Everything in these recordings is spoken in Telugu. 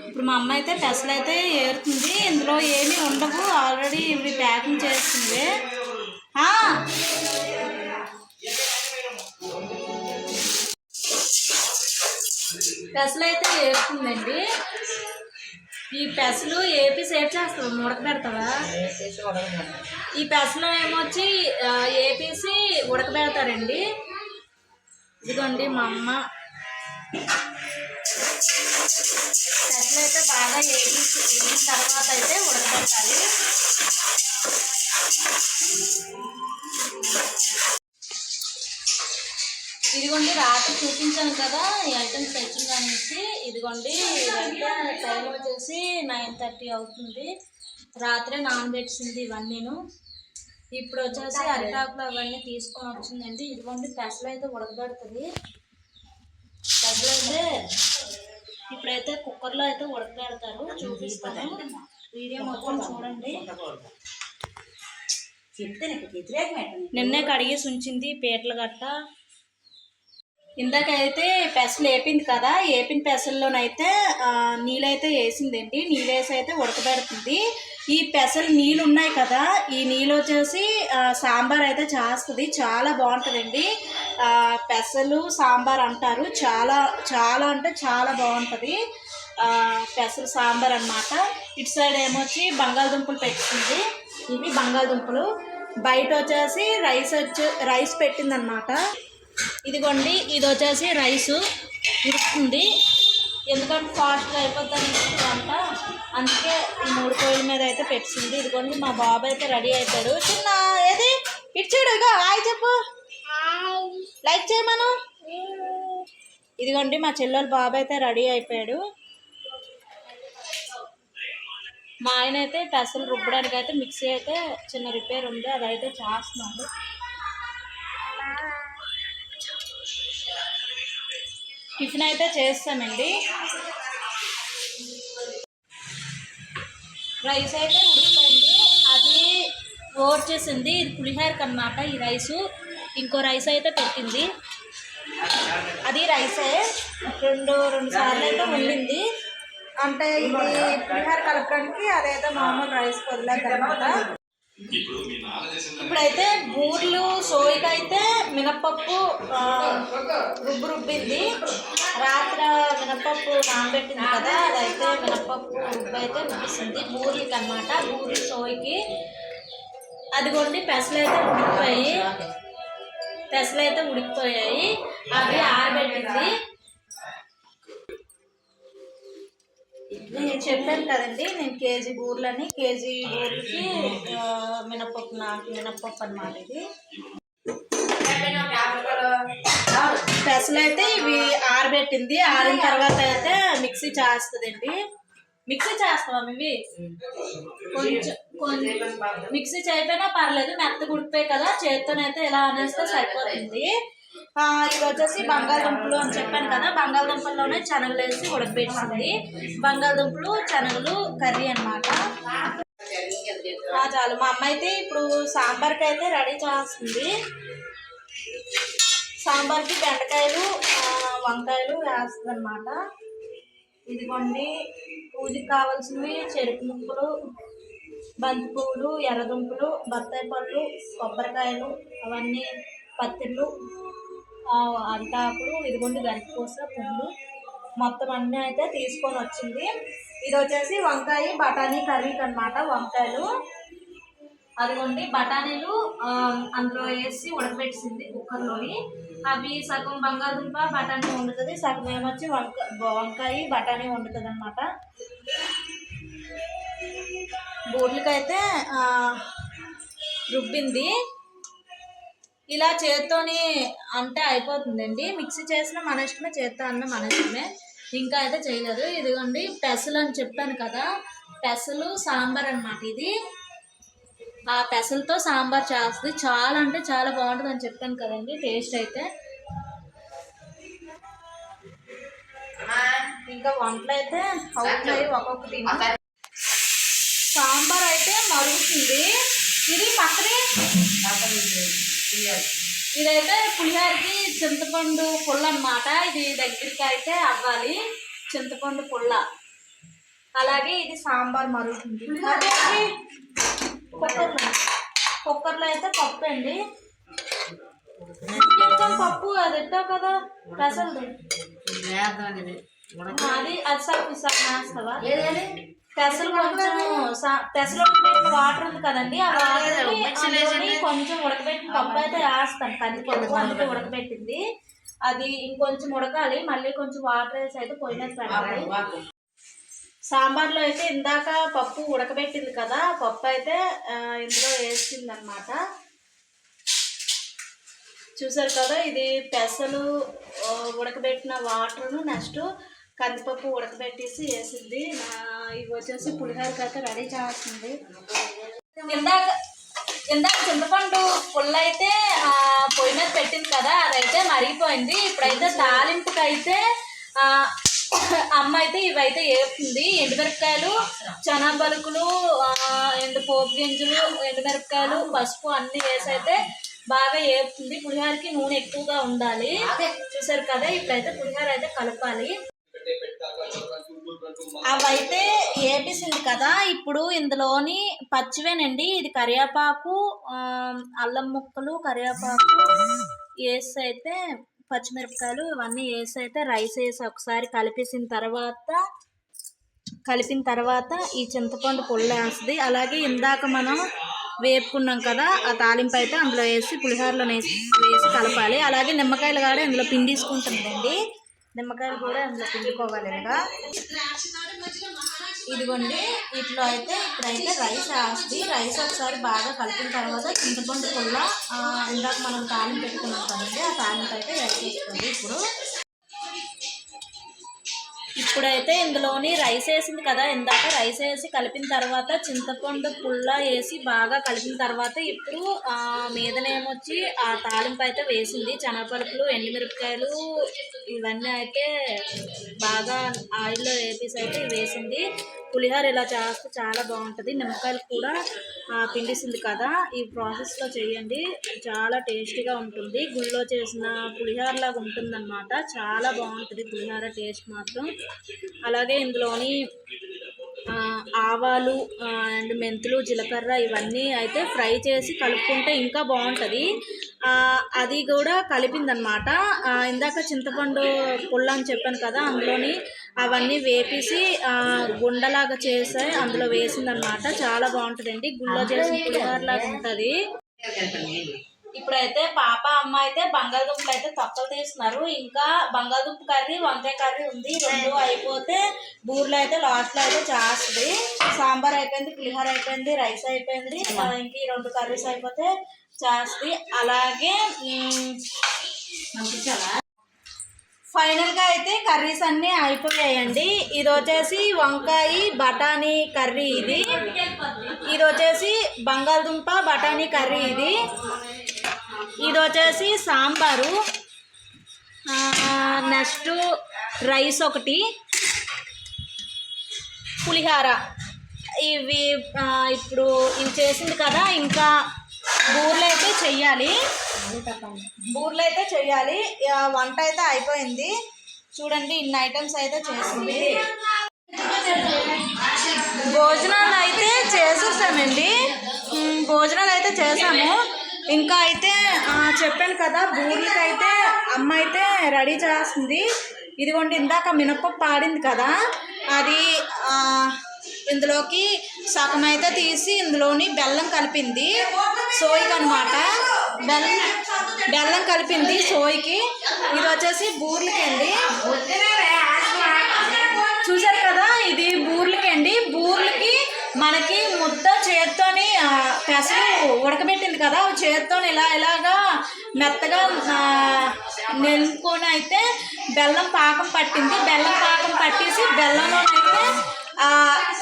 ఇప్పుడు మా అమ్మ అయితే పెసలు అయితే ఏరుతుంది. ఇందులో ఏమీ ఉండవు, ఆల్రెడీ ఇవి ప్యాకింగ్ చేస్తుంది. పెసలు అయితే ఏరుతుందండి. ఈ పెసలు ఏపీ సేట్ చేస్తావా, ఉడక పెడతావా? ఈ పెసలు ఏమొచ్చి ఏపీసి ఉడకబెడతారండి. ఇదిగోండి మా అమ్మ పెసలు అయితే బాగా వేగిన తర్వాత అయితే ఉడకబెట్టాలి. ఇదిగోండి రాత్రి చూపించాను కదా ఈ ఐటమ్స్ తెచ్చిందనేసి. ఇదిగోండి ఇదంతా టైం వచ్చేసి 9:30 అవుతుంది. రాత్రే నానబెట్టింది ఇవన్నీను. ఇప్పుడు వచ్చేసి అరిటాకులు అవన్నీ తీసుకొని వచ్చిందండి. ఇదిగోండి పెసలు అయితే ఉడకబెడుతుంది. పెసలు అయితే ఇప్పుడైతే కుక్కర్లో అయితే ఉడకబెడతారు, చూపిస్తాను. వీడియో మొత్తం చూడండి. నిన్నే కడిగేసి ఉంచింది పీటలు గట్ట. ఇందాకైతే పెసలు వేపింది కదా, వేపిన పెసల్లోనైతే నీళ్ళైతే వేసిందండి. నీళ్ళు వేసి అయితే ఉడకబెడుతుంది. ఈ పెసలు నీళ్ళు ఉన్నాయి కదా, ఈ నీళ్ళు వచ్చేసి సాంబార్ అయితే చేస్తుంది. చాలా బాగుంటుందండి. పెసలు సాంబార్ అంటారు. చాలా చాలా అంటే చాలా బాగుంటుంది పెసలు సాంబార్ అన్నమాట. ఇటు సైడ్ ఏమొచ్చి బంగాళదుంపలు పెట్టింది. ఇవి బంగాళదుంపలు. బయట వచ్చేసి రైస్ పెట్టిందనమాట. ఇదిగోండి ఇది వచ్చేసి రైసు ఉడుకుతుంది. ఎందుకంటే ఫాస్ట్గా అయిపోతుంది వంట, అందుకే ఈ 3 పొయ్యిల మీద అయితే పెట్టింది. ఇదిగోండి మా బాబు అయితే రెడీ అవుతాడు. చిన్న ఏది ఇచ్చాడు, ఇగో హాయ్ చెప్పు, లైక్ చేయమను. ఇదిగోండి మా చెల్లెలు బాబు అయితే రెడీ అయిపోయాడు. మా ఆయన అయితే పెసలు రుబ్బడానికి అయితే మిక్సీ అయితే చిన్న రిపేర్ ఉంది, అదైతే చేస్తున్నాడు. టిఫిన్ అయితే చేస్తామండి. రైస్ అయితే ఉడికిపోయింది, అది ఓడ్చేసింది. ఇది పులిహోరకి అన్నమాట ఈ రైసు. ఇంకో రైస్ అయితే పెట్టింది, అది రైసే రెండు సార్లు అయితే వండింది. అంటే ఇది పులిహోర కలపడానికి, అదైతే మామూలు రైస్ వదిలేదన్నమాట. ఇప్పుడైతే బూర్లు సోయికైతే మినప్పప్పు రుబ్బింది. రాత్రి మినప్పప్పు నానబెట్టింది కదా, అదైతే మినప్పప్పు అయితే రుబ్బిస్తుంది బూర్లకి అన్నమాట, బూర్లు సోయికి. అదిగోండి పెసలు అయితే ఉడికిపోయాయి, అవి ఆరబెట్టింది. నేను చెప్పాను కదండి, నేను కేజీ బూర్లకి మినప్పప్పు అన్నమాట. ఇది పెసలు అయితే ఇవి ఆరబెట్టింది. ఆరిన తర్వాత అయితే మిక్సీ చేస్తుందండి. మిక్సీ చేస్తావా ఇవి కొంచెం మిక్సీ చేయకపోయినా పర్లేదు, మెత్తగా ఉడికిపోయి కదా, చేత్తోనైతే ఇలా అనేస్తే సరిపోతుంది. ఇది వచ్చేసి బంగాళదుంపలు అని చెప్పాను కదా, బంగాళదుంపల్లోనే శనగలు వేసి ఉడకబెట్టింది. బంగాళదుంపలు శనగలు కర్రీ అన్నమాట. చాలు. మా అమ్మ అయితే ఇప్పుడు సాంబార్కి అయితే రెడీ చేస్తుంది. సాంబార్కి బెండకాయలు వంకాయలు వేస్తుంది అన్నమాట. ఇదిగోండి పూజకి కావాల్సినవి చెరుకు ముక్కలు, బంతి పువ్వులు, ఎర్రదుంపలు, బత్తాయి పళ్ళు, కొబ్బరికాయలు, అవన్నీ పత్తిళ్ళు, అంటాకులు, ఇదిగోండి గరికపూస పువ్వులు, మొత్తం అన్నీ అయితే తీసుకొని వచ్చింది. ఇది వచ్చేసి వంకాయ బఠానీ కర్రీకి అన్నమాట. వంకాయలు అదిగోండి బఠానీలు అందులో వేసి ఉడకబెట్టింది కుక్కర్లోని. అవి సగం బంగాళదుంప బఠానీ వండుతుంది, సగం ఏమొచ్చి వంకాయ బఠానీ వండుతుంది అన్నమాట. బూర్లకైతే రుబ్బింది. ఇలా చేత్తోని అంటే అయిపోతుందండి. మిక్సీ చేసిన మన ఇష్టమే, చేత్తో అన్న మన ఇష్టమే. ఇంకా అయితే చేయలేదు. ఇదిగోండి పెసలు అని చెప్పాను కదా, పెసలు సాంబార్ అన్నమాట. ఇది ఆ పెసలతో సాంబార్ చేస్తుంది. చాలా అంటే చాలా బాగుంటుంది అని చెప్పాను కదండి. టేస్ట్ అయితే ఇంకా వంటలు అయితే అవుతున్నాయి ఒక్కొక్కటి. సాంబార్ అయితే మరుగుతుంది. ఇది పక్కనే ఇదైతే పులిహోరకి చింతపండు పుల్ల అన్నమాట. ఇది దగ్గరికి అయితే అవ్వాలి. చింతపండు పుల్ల, అలాగే ఇది సాంబార్ మరుగుతుంది. కుక్కర్లో అయితే పప్పు అండి, పప్పు అది ఎట్టావు కదా పెసలు, అది వేస్తావా? పెసలు కొంచెం పెసలు ఉడకబెట్టిన వాటర్ ఉంది కదండి, ఆ వాటర్ కొంచెం ఉడకబెట్టిన పప్పు అయితే వేస్తాను. కందిపప్పు అందుకే ఉడకబెట్టింది, అది ఇంకొంచెం ఉడకాలి. మళ్ళీ కొంచెం వాటర్ వేసి అయితే పొయ్యి మీద పెట్టాలి. సాంబార్లో అయితే ఇందాక పప్పు ఉడకబెట్టింది కదా, పప్పు అయితే ఇందులో వేసింది అనమాట. చూసారు కదా, ఇది పెసలు ఉడకబెట్టిన వాటర్ను నెక్స్ట్ కందిపప్పు ఉడకబెట్టేసి వేసింది. ఇవి వచ్చేసి పులిహోరకి అయితే రెడీ చేస్తుంది. ఇందాక చింతపండు పుల్ల అయితే పొయ్యి మీద పెట్టింది కదా, అదైతే మరిగిపోయింది. ఇప్పుడైతే తాలింపుకి అయితే అమ్మ అయితే ఇవైతే వేపుతుంది. ఎండుమిరపకాయలు, చనా పలుకులు, ఎండు పోపు గింజలు, ఎండుమిరపకాయలు, పసుపు అన్నీ వేసి అయితే బాగా వేపుతుంది. పులిహోరకి నూనె ఎక్కువగా ఉండాలి. చూసారు కదా, ఇప్పుడైతే పులిహోర అయితే కలపాలి. అవైతే వేపేసింది కదా, ఇప్పుడు ఇందులోని పచ్చివేనండి, ఇది కరివేపాకు, అల్లం ముక్కలు, కరివేపాకు వేసి అయితే పచ్చిమిరపకాయలు ఇవన్నీ వేసి అయితే రైస్ వేసి ఒకసారి కలిపిన తర్వాత ఈ చింతపండు పుల్ల వేస్తుంది. అలాగే ఇందాక మనం వేపుకున్నాం కదా, ఆ తాలింపు అయితే అందులో వేసి పులిహోరలో వేసి కలపాలి. అలాగే నిమ్మకాయలు కూడా ఇందులో పిండేసుకుంటుందండి, నిమ్మకాయలు కూడా అందులో పిండుకోవాలి. ఇలాగా ఇదిగోండి, ఇట్లా అయితే ఇప్పుడైతే రైస్ వేస్తుంది. రైస్ ఒకసారి బాగా కలిపిన తర్వాత చింతపండు పుల్ల ఇందాక మనం తాలింపు పెట్టుకున్నాం కదండి, ఆ తాలింపు అయితే వేసేస్తుంది. ఇప్పుడైతే ఇందులోని రైస్ వేసింది కదా, ఇందాక రైస్ వేసి కలిపిన తర్వాత చింతపండు పుల్ల వేసి బాగా కలిపిన తర్వాత ఇప్పుడు మీదనేమొచ్చి ఆ తాలింపు అయితే వేసింది. శనగపలుకులు, ఎండుమిరపకాయలు ఇవన్నీ అయితే బాగా ఆయిల్లో వేపేసి అయితే వేసింది. పులిహోర ఇలా చేస్తే చాలా బాగుంటుంది. నిమ్మకాయలు కూడా పిండిసింది కదా, ఈ ప్రాసెస్లో చేయండి, చాలా టేస్టీగా ఉంటుంది. గుళ్ళో చేసిన పులిహోర లాగా ఉంటుందన్నమాట, చాలా బాగుంటుంది పులిహోర టేస్ట్ మాత్రం. అలాగే ఇందులోని ఆవాలు అండ్ మెంతులు, జీలకర్ర ఇవన్నీ అయితే ఫ్రై చేసి కలుపుకుంటే ఇంకా బాగుంటుంది. అది కూడా కలిపిందనమాట. ఇందాక చింతపండు పుల్ల అని చెప్పాను కదా, అందులోని అవన్నీ వేపేసి గుండలాగా చేసి అందులో వేసిందనమాట. చాలా బాగుంటుందండి, గుళ్ళో చేసిన పులిహోరలాగా ఉంటుంది. ఇప్పుడైతే పాప అమ్మ అయితే బంగాళదుంపలు అయితే తొక్కలు తీస్తున్నారు. ఇంకా బంగాళదుంప కర్రీ, వంకాయ కర్రీ ఉంది. రెండు అయిపోతే బూరెలు అయితే లాస్ట్లో అయితే చేస్తుంది. సాంబార్ అయిపోయింది, పులిహోర అయిపోయింది, రైస్ అయిపోయింది. ఇంక ఈ రెండు కర్రీస్ అయిపోతే చేస్తుంది. అలాగే ఫైనల్గా అయితే కర్రీస్ అన్నీ అయిపోయాయండి. ఇది వచ్చేసి వంకాయ బఠానీ కర్రీ, ఇది వచ్చేసి బంగాళదుంప బఠానీ కర్రీ, ఇది వచ్చేసి సాంబారు, నెక్స్ట్ రైస్ ఒకటి, పులిహోర. ఇవి ఇప్పుడు ఇవి చేసింది కదా, ఇంకా బూరెలు అయితే చెయ్యాలి. వంట అయితే అయిపోయింది. చూడండి, ఇన్ని ఐటమ్స్ అయితే చేసింది. భోజనాలు అయితే చేసాము. ఇంకా అయితే చెప్పాను కదా, బూరెలకి అయితే అమ్మ అయితే రెడీ చేస్తుంది. ఇదిగోండి, ఇందాక మినపప్పు పాడింది కదా, అది ఇందులోకి సగం అయితే తీసి ఇందులోని బెల్లం కలిపింది, సోయికి అనమాట. బెల్లం కలిపింది సోయికి. ఇది వచ్చేసి బూరెలకి అండి. చూసారు కదా, ఇది బూరెలకి అండి. బూరెలకి మనకి ముద్ద చేత్తోని పెసలు ఉడకబెట్టింది కదా, చేత్తోని ఇలాగా మెత్తగా నెలుకొని అయితే బెల్లం పాకం పట్టింది. బెల్లం పాకం పట్టేసి బెల్లంలో అయితే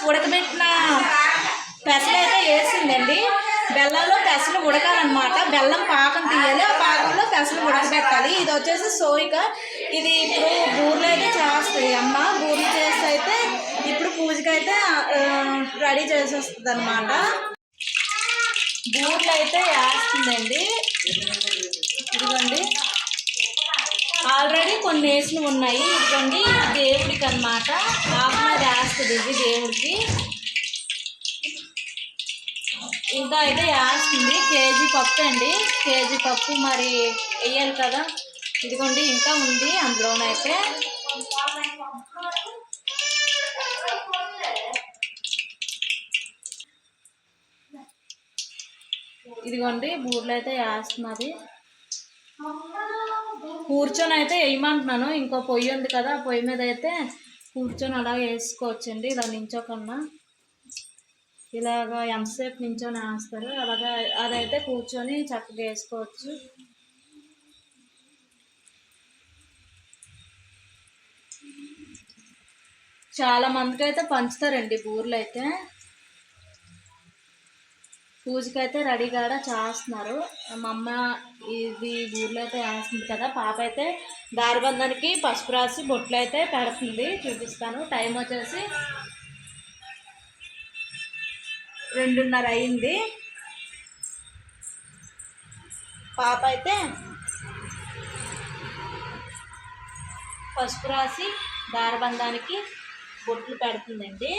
ఉడకబెట్టిన పెసలు అయితే వేసిందండి. బెల్లంలో పెసలు ఉడకాలన్నమాట, బెల్లం పాకం తీయాలి, ఆ పాకంలో పెసలు ఉడకబెట్టాలి. ఇది వచ్చేసి సోయిక. ఇది ఇప్పుడు బూరెలు అయితే చేస్తుంది అమ్మ. బూరెలు చేసి అయితే ఇప్పుడు పూజకి అయితే రెడీ చేసేస్తుంది అనమాట. బూరెలు అయితే వేస్తుందండి. ఇదిగోండి, ఆల్రెడీ కొన్ని వేసినవి ఉన్నాయి. ఇదిగోండి దేవుడికి అన్నమాట. ఆకు మీద వేస్తుంది ఇది దేవుడికి. ఇంకా అయితే వేస్తుంది కేజీ పప్పు అండి. కేజీ పప్పు మరి వేయాలి కదా. ఇదిగోండి ఇంకా ఉంది అందులోనైతే. ఇదిగోండి బూర్లు అయితే వేస్తున్నది. కూర్చొని అయితే వేయమంటున్నాను. ఇంకో పొయ్యి ఉంది కదా, ఆ పొయ్యి మీద అయితే కూర్చొని అలా వేసుకోవచ్చండి. ఇలా నించోకన్నా ఇలాగా ఎంతసేపు నించొని వేస్తారు అలాగా, అదైతే కూర్చొని చక్కగా వేసుకోవచ్చు. చాలా మందికి అయితే పంచుతారండి బూర్లు అయితే. పూజకైతే రెడీగా చేస్తున్నారు. మా అమ్మ ఇది బూర్లు అయితే వేస్తుంది కదా. పాప అయితే దారిబంధానికి పసుపు రాసి బొట్లు అయితే పెడుతుంది. చూపిస్తాను. టైం వచ్చేసి 2:30 అయింది. పాప అయితే పసుపు రాసి దారబంధానికి బొట్లు పెడుతుందండి.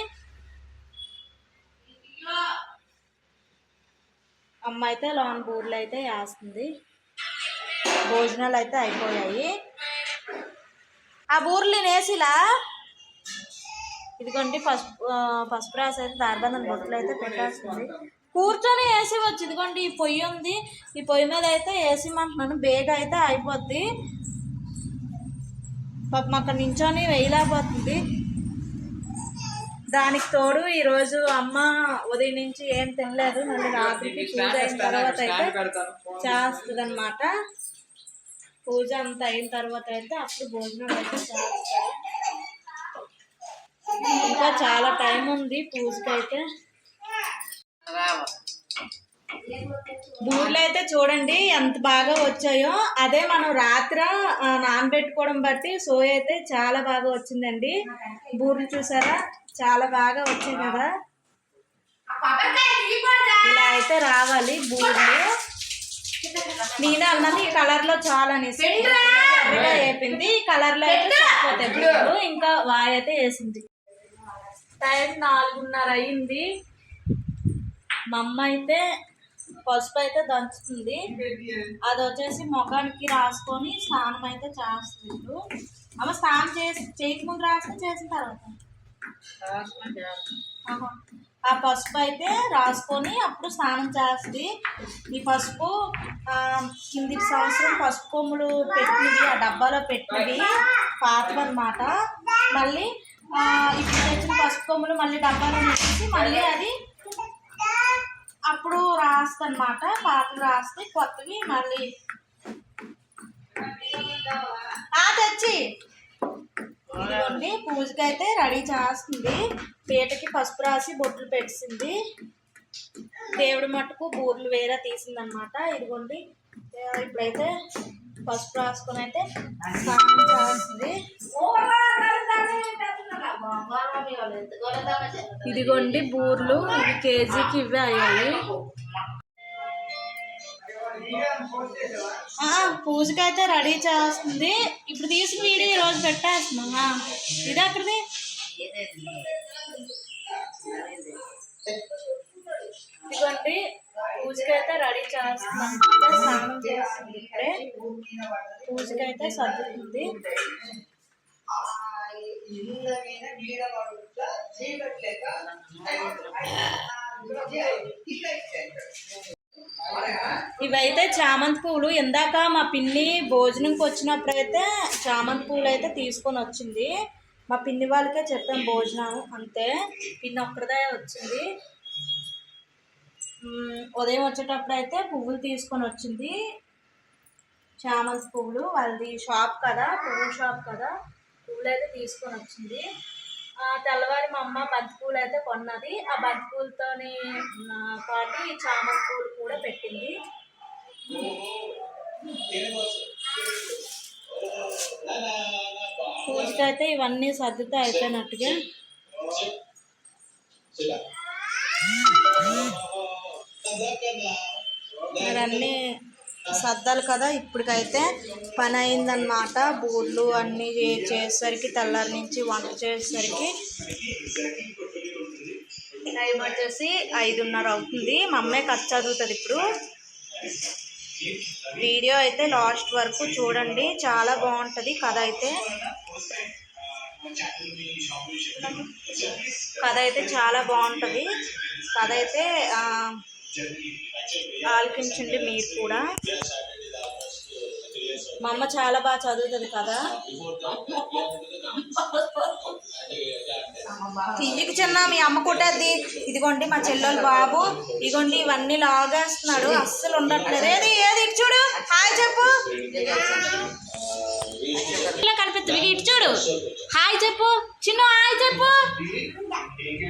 అమ్మ అయితే లోన్ బూర్లు అయితే వేస్తుంది. భోజనాలు అయితే అయిపోయాయి. ఆ బూర్లు వేసిలా ఇదిగోండి పసుపు రాసి అయితే దారబంధం బొట్లు అయితే పెట్టేస్తుంది. కూర్చొని వేసి వచ్చి ఇదిగోండి ఈ పొయ్యి ఉంది. ఈ పొయ్యి మీద అయితే వేసిమంటున్నాను. బేగ అయితే అయిపోద్ది. పాపం అక్కడ నించొని వేయలేకపోతుంది. దానికి తోడు ఈరోజు అమ్మ ఉదయం నుంచి ఏం తినలేదు. మళ్ళీ రాత్రికి పూజ అయిన తర్వాత అయితే చేస్తుంది అనమాట. పూజ అంతా అయిన తర్వాత అయితే అప్పుడు భోజనం అయితే చేస్తారు. ఇంకా చాలా టైం ఉంది పూజకి అయితే. బూర్లు అయితే చూడండి ఎంత బాగా వచ్చాయో. అదే మనం రాత్రి నానబెట్టుకోవడం బట్టి సోయ అయితే చాలా బాగా వచ్చిందండి. బూర్లు చూసారా చాలా బాగా వచ్చాయి కదా. ఇలా అయితే రావాలి బూర్లు. నేనే అన్నది ఈ కలర్ లో చాలా అనేసి ఎర్రగా వేపింది. ఈ కలర్ లో అయితే సరిపోతాయి బూర్లు. ఇంకా వాయి అయితే వేసింది. టైం 4:30 అయింది. మా అమ్మ అయితే పసుపు అయితే దంచుతుంది. అది వచ్చేసి ముఖానికి రాసుకొని స్నానం అయితే చేస్తుంది. అమ్మ స్నానం చేయకముందు రాస్తే చేసిన తర్వాత ఆ పసుపు అయితే రాసుకొని అప్పుడు స్నానం చేస్తుంది. ఈ పసుపు కింది సంవత్సరం పసుపు కొమ్ములు పెట్టినవి ఆ డబ్బాలో పెట్టినవి పాతవి అన్నమాట. మళ్ళీ ఇప్పుడు తెచ్చిన పసుపు కొమ్ములు మళ్ళీ డబ్బాలో వేసి మళ్ళీ అది అప్పుడు రాస్తన్నమాట. పాతవి రాస్తే కొత్తవి మళ్ళీ తెచ్చి ఇదిగోండి పూజకి అయితే రెడీ చేస్తుంది. పీటకి పసుపు రాసి బొట్లు పెట్టింది. దేవుడి మట్టుకు బూర్లు వేరే తీసిందనమాట. ఇదిగోండి ఇప్పుడైతే పసుపు రాసుకొని అయితే స్నానం చేస్తుంది. ఇదిగోండి బూర్లు ఇవి కేజీకి ఇవే అయ్యాయి. పూజకి అయితే రెడీ చేస్తుంది. ఇప్పుడు తీసిన వీడియో ఈరోజు పెట్టేస్తున్నా. ఇది అక్కడిది ఇదిగోండి పూజకి అయితే రెడీ చేస్తున్నాం. స్నానం చేస్తుంది. ఇప్పుడే పూజకి అయితే సర్దుతుంది. ఇవైతే చామంతి పూలు. ఇందాక మా పిన్ని భోజనంకి వచ్చినప్పుడైతే చామంతి పూలు అయితే తీసుకొని వచ్చింది. మా పిన్ని వాళ్ళకే చెప్పాం భోజనం అంతే. పిన్ని ఒక్కడిదే వచ్చింది. ఉదయం వచ్చేటప్పుడు అయితే పువ్వులు తీసుకొని వచ్చింది. చామంతి పువ్వులు వాళ్ళది షాప్ కదా, పువ్వు షాప్ కదా. పువ్వులు అయితే తీసుకొని వచ్చింది. తెల్లవారి మా అమ్మ బంతి పూలు అయితే కొన్నది. ఆ బంతి పూలతోని పాటు ఈ చామంతి పూలు కూడా పెట్టింది. పూజకి అయితే ఇవన్నీ సర్దుతో అయిపోయినట్టుగా. మరి అన్నీ సర్దాలి కదా. ఇప్పటికైతే పని అయిందనమాట. బూర్లు అన్నీ చేసేసరికి తెల్లారి నుంచి వంట చేసేసరికి టైం వచ్చేసి 5:30 అవుతుంది. మా అమ్మాయి కథ చదువుతుంది ఇప్పుడు. వీడియో అయితే లాస్ట్ వరకు చూడండి, చాలా బాగుంటుంది కథ అయితే. చాలా బాగుంటుంది కథ అయితే. ఆలకించండి మీరు కూడా. మా అమ్మ చాలా బాగా చదువుతుంది కదా. తీయకి చిన్న మీ అమ్మ కొట్టేది. ఇదిగోండి మా చెల్లెలు బాబు, ఇదిగోండి ఇవన్నీ లాగేస్తున్నాడు, అస్సలు ఉండట్లేదు. ఏది ఏది ఇటు చూడు, హాయ్ చెప్పు. ఇలా కనిపిస్తుంది, ఇటు చూడు, హాయ్ చెప్పు. చిన్న హాయ్ చెప్పు.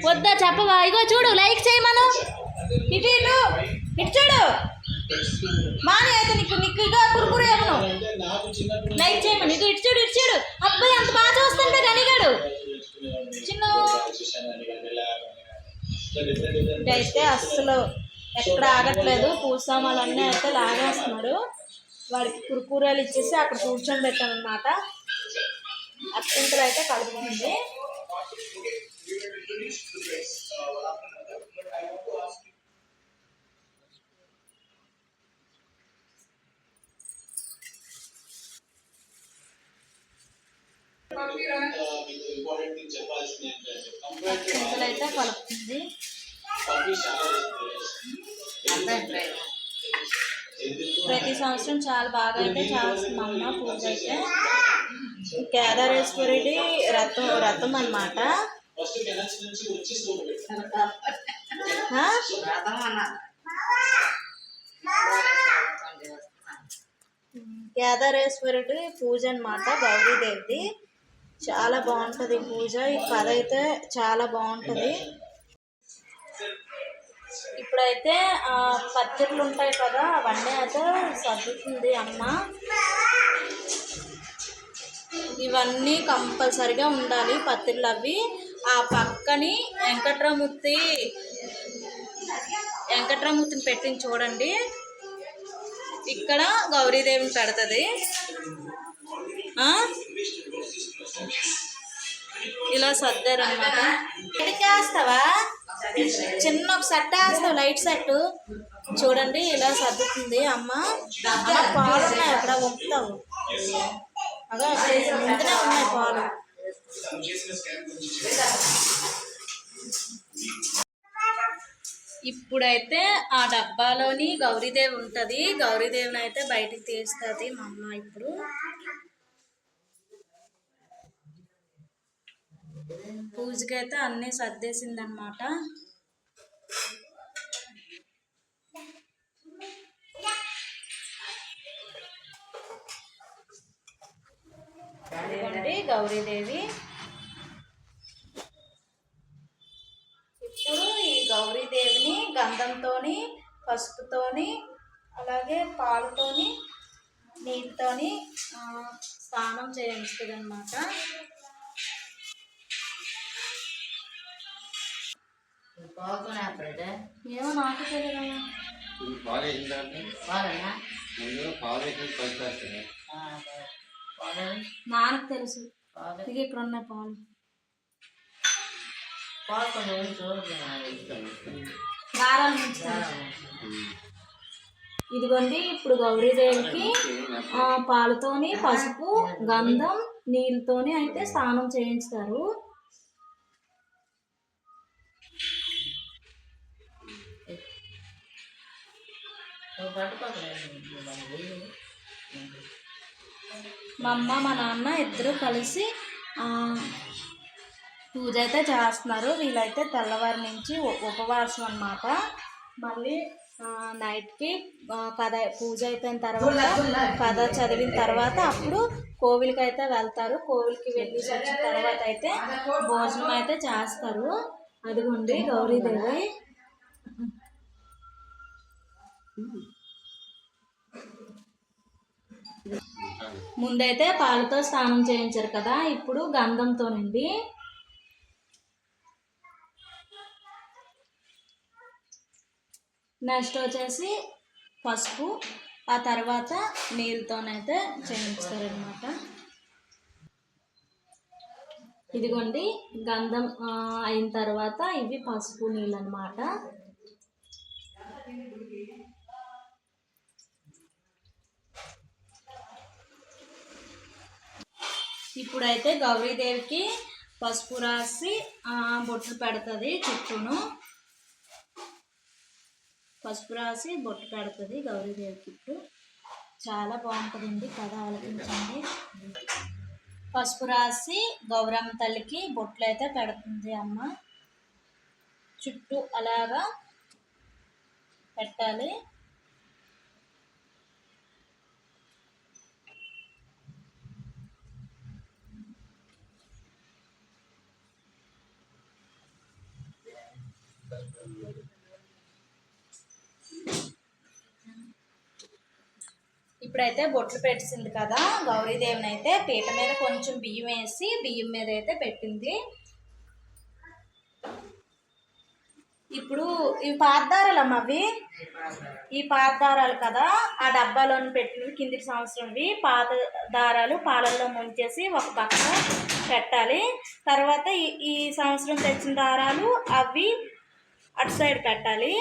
వద్దా చెప్పవా? ఇగో చూడు, లైక్ చేయమను. ఇటు ఇటు ఇటు చూడు. మాని అయితే నీకు ఇక కురుకురు ఏమను లైక్ చేయమని. ఇటు ఇటు చూడు, ఇటు చూడు. అబ్బాయి అంత బాగా చూస్తుంటే కనిగాడు చిన్న. అయితే అస్సలు ఎక్కడ ఆగట్లేదు, పూసామాలన్నీ అయితే లాగేస్తున్నాడు. వాడికి కురుకూరలు ఇచ్చేసి అక్కడ కూర్చొని పెట్టాను అనమాట. అత్యంతలు అయితే కలుపుతుంది. అయితే కలుపుతుంది. ప్రతి సంవత్సరం చాలా బాగా అయితే చేస్తుంది అమ్మ పూజ అయితే. కేదారేశ్వరుడి రథం అన్నమాట. కేదారేశ్వరుడి పూజ అన్నమాట, గౌరీదేవిది. చాలా బాగుంటుంది పూజ. ఈ కథ అయితే చాలా బాగుంటుంది. ఇప్పుడైతే పచ్చళ్ళు ఉంటాయి కదా, అవన్నీ అయితే సర్దుతుంది అమ్మ. ఇవన్నీ కంపల్సరిగా ఉండాలి పత్తిళ్ళు అవి. ఆ పక్కని వెంకట్రామూర్తిని పెట్టింది చూడండి. ఇక్కడ గౌరీదేవిని పెడుతుంది. ఇలా సర్దారనమాట. వేస్తావా చిన్న ఒక సెట్ వేస్తావు, లైట్ సెట్ చూడండి. ఇలా సర్దుతుంది అమ్మ. పాలు ఉన్నాయి అక్కడ, వంపుతావు అగా ముందునే ఉన్నాయి పాలు. ఇప్పుడైతే ఆ డబ్బాలోని గౌరీదేవి ఉంటుంది. గౌరీదేవిని అయితే బయటికి తీస్తుంది మా అమ్మ. ఇప్పుడు పూజకైతే అన్నీ సర్దేసింది అనమాట. అదిగోండి గౌరీదేవి. ఇప్పుడు ఈ గౌరీదేవిని గంధంతోని, పసుపుతోని, అలాగే పాలుతోని, నీటితోని స్నానం చేయించుతుంది అనమాట. ఏమో నాకు తెలియదు. నాకు తెలుసు, ఇక ఇక్కడ ఉన్నాయి పాలు. ఇదిగోండి ఇప్పుడు గౌరీదేవికి పాలతోని, పసుపు, గంధం, నీళ్ళతోని అయితే స్నానం చేయించుతారు. మా అమ్మ మా నాన్న ఇద్దరు కలిసి పూజ అయితే చేస్తున్నారు. వీళ్ళైతే తెల్లవారి నుంచి ఉపవాసం అన్నమాట. మళ్ళీ నైట్కి కథ పూజ అయిపోయిన తర్వాత, కథ చదివిన తర్వాత అప్పుడు కోవిలికి అయితే వెళ్తారు. కోవిలికి వెళ్ళి వచ్చిన తర్వాత అయితే భోజనం అయితే చేస్తారు. అదిగోండి గౌరీదేవి. ముందైతే పాలతో స్నానం చేయించారు కదా, ఇప్పుడు గంధంతోనండి. నెక్స్ట్ వచ్చేసి పసుపు, ఆ తర్వాత నీళ్ళతోనైతే చేయించుతారనమాట. ఇదిగోండి గంధం అయిన తర్వాత ఇవి పసుపు నీళ్ళు అన్నమాట. ఇప్పుడైతే గౌరీదేవికి పసుపు రాసి బొట్లు పెడుతుంది. చుట్టూను పసుపు రాసి బొట్టు పెడుతుంది గౌరీదేవికి. ఇప్పుడు చాలా బాగుంటుందండి, కథ ఆలోచించండి. పసుపు రాసి గౌరమ్మ తల్లికి బొట్లు అయితే పెడుతుంది అమ్మ. చుట్టూ అలాగా పెట్టాలి. ఇప్పుడైతే బొట్లు పెట్టింది కదా గౌరీదేవిని, అయితే పీట మీద కొంచెం బియ్యం వేసి బియ్యం మీద అయితే పెట్టింది. ఇప్పుడు ఇవి పాతదారాలమ్మ, అవి ఈ పాత దారాలు కదా ఆ డబ్బాలోని పెట్టినవి కింది సంవత్సరంవి పాత దారాలు పాలల్లో ముంచేసి ఒక పక్కన పెట్టాలి. తర్వాత ఈ సంవత్సరం తెచ్చిన దారాలు అవి అటు సైడ్ పెట్టాలి.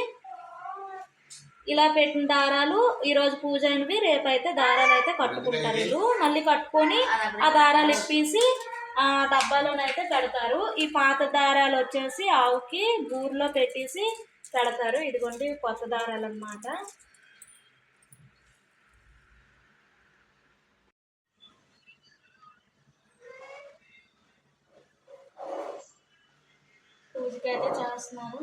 ఇలా పెట్టిన దారాలు ఈరోజు పూజ అయినవి రేపైతే దారాలు అయితే కట్టుకుంటారు. వీళ్ళు మళ్ళీ కట్టుకొని ఆ దారాలు ఇప్పేసి ఆ డబ్బాలోనైతే పెడతారు. ఈ పాత దారాలు వచ్చేసి ఆవుకి బూర్లో పెట్టేసి పెడతారు. ఇదిగోండి కొత్త దారాలు అన్నమాట. పూజకైతే చేస్తున్నారు.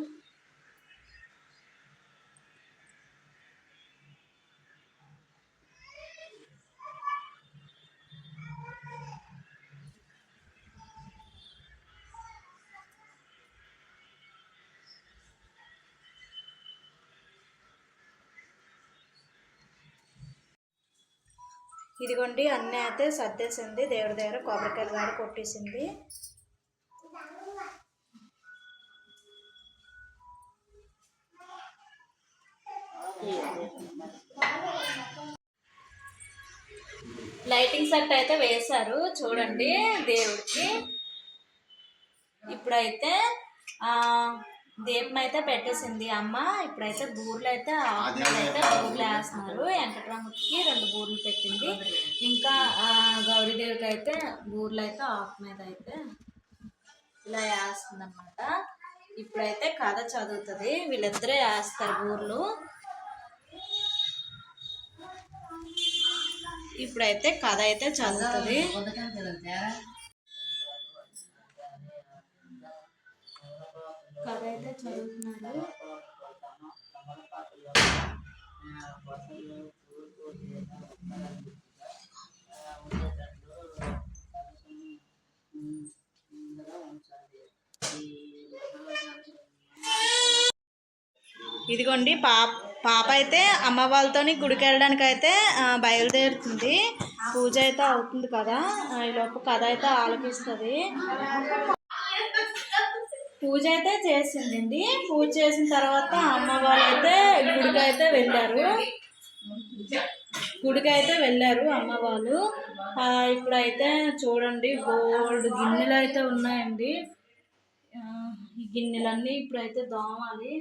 ఇదిగోండి అన్నీ అయితే సర్దేసింది. దేవుడి దగ్గర కొబ్బరికాయలు కూడా కొట్టేసింది. లైటింగ్ సెట్ అయితే వేశారు చూడండి దేవుడికి. ఇప్పుడైతే దీపం అయితే పెట్టేసింది అమ్మ. ఇప్పుడైతే బూర్లు అయితే అయితే బూర్లు వేస్తున్నారు. వెంకటరాముడికి 2 బూర్లు పెట్టింది. ఇంకా గౌరీదేవికి అయితే బూర్లు అయితే ఆకు మీద అయితే ఇలా వేస్తుంది అన్నమాట. ఇప్పుడైతే కథ చదువుతుంది. వీళ్ళిద్దరే వేస్తారు బూర్లు. ఇప్పుడైతే కథ అయితే చదువుతుంది. కథ అయితే చదువుతున్నారు. ఇదిగోండి పాప అయితే అమ్మ వాళ్ళతోని గుడికి వెళ్ళడానికి అయితే బయలుదేరుతుంది. పూజ అయితే అవుతుంది కదా, ఈలోపు కథ అయితే ఆలపిస్తుంది. పూజ అయితే చేసిందండి. పూజ చేసిన తర్వాత అమ్మ వాళ్ళు అయితే గుడికి అయితే వెళ్ళారు అమ్మ వాళ్ళు. ఇప్పుడైతే చూడండి గోల్డ్ గిన్నెలు అయితే ఉన్నాయండి. ఈ గిన్నెలన్నీ ఇప్పుడైతే దోమాలి.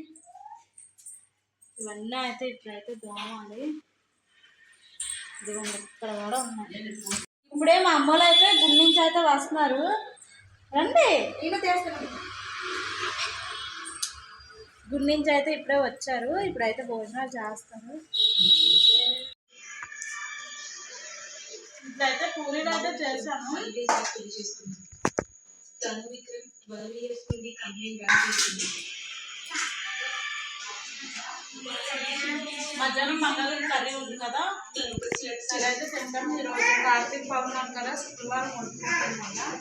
ఇవన్నీ అయితే ఇప్పుడైతే దోమాలి. ఇదిగోండి ఇక్కడ కూడా ఉన్నాయి. ఇప్పుడే మా అమ్మలు అయితే గుడి నుంచి అయితే వస్తున్నారు. రండి, గుడి నుంచి అయితే ఇప్పుడే వచ్చారు. ఇప్పుడైతే భోజనాలు చేస్తారు. ఇప్పుడైతే పూరీలు అయితే చేశాను. మధ్యాహ్నం మంగళవారం కర్రీ ఉంది కదా, అదైతే తింటాము. ఈరోజు కార్తీక పౌర్ణమి కదా, శుక్రవారం వండుకుంటాం.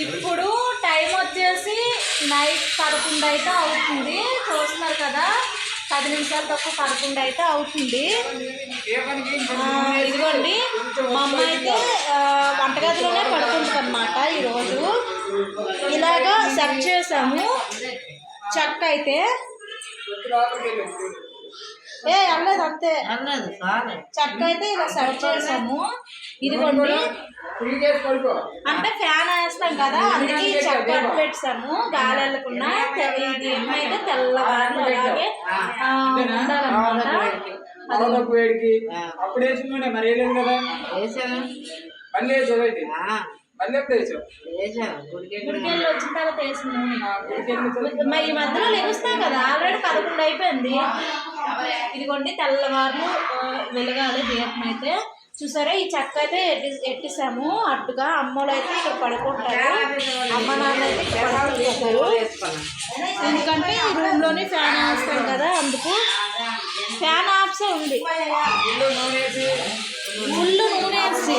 ఇప్పుడు టైం వచ్చేసి నైట్ 11 అయితే అవుతుంది. చూస్తున్నారు కదా, 10 నిమిషాలు తక్కువ 11 అయితే అవుతుంది. ఇదిగోండి మా అమ్మ అయితే వంటగదిలోనే పడుకుంటుంది అన్నమాట. ఈరోజు ఇలాగా సెట్ చేసాము. చెక్క అయితే వెళ్ళలేదు అంతే. చెక్క అయితే ఇలా సెట్ చేసాము. ఇదిగోండి అంటే ఫ్యాన్ వేస్తాం కదా, అందుకే ఈ చెక్క అడ్డు పెట్టాము గాలి వెళ్ళకుండా. ఈ దీపం అయితే తెల్లవారు అలాగే ఉండాలన్నమాట. అప్పుడు వేసిండే మరి వేయలేదు కదా, మళ్ళీ వేసావు. మళ్ళీ ఎప్పుడు వేసావు? గుడికెళ్ళి వచ్చిన తర్వాత వేసింది. ఈ మధ్యలో లెగుస్తాం కదా, ఆల్రెడీ 11 అయిపోయింది. ఇదిగోండి తెల్లవారు వెలగాలి దీపం అయితే. చూసారా ఈ చెక్క అయితే ఎట్టిసాము అడ్డుగా. అమ్మలు అయితే ఇక్కడ పడుకుంటారు, అమ్మ నాన్న అయితే ఇక్కడ పడుకుంటారు. ఎందుకంటే ఈ రూమ్ లోనే ఫ్యాన్ వేస్తాం కదా, అందుకు ఫ్యాన్ ఆప్షన్ ఉంది. ఫుల్ నూనె వేసి